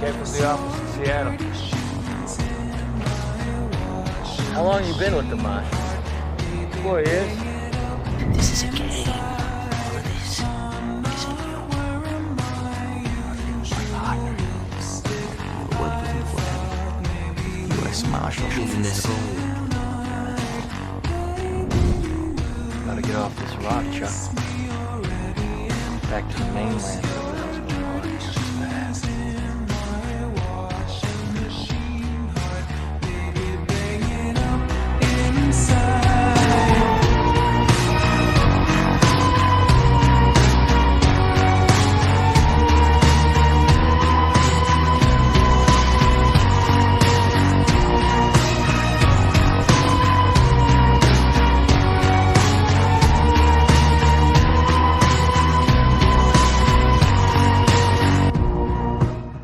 Came from the office in Seattle. How long you been with the mine? 4 years. This is a game. All of this is for you. My partner. You worked with him forever. U.S. Marshal. Even this gold. Gotta get off this rock, Chuck. Back to the mainland.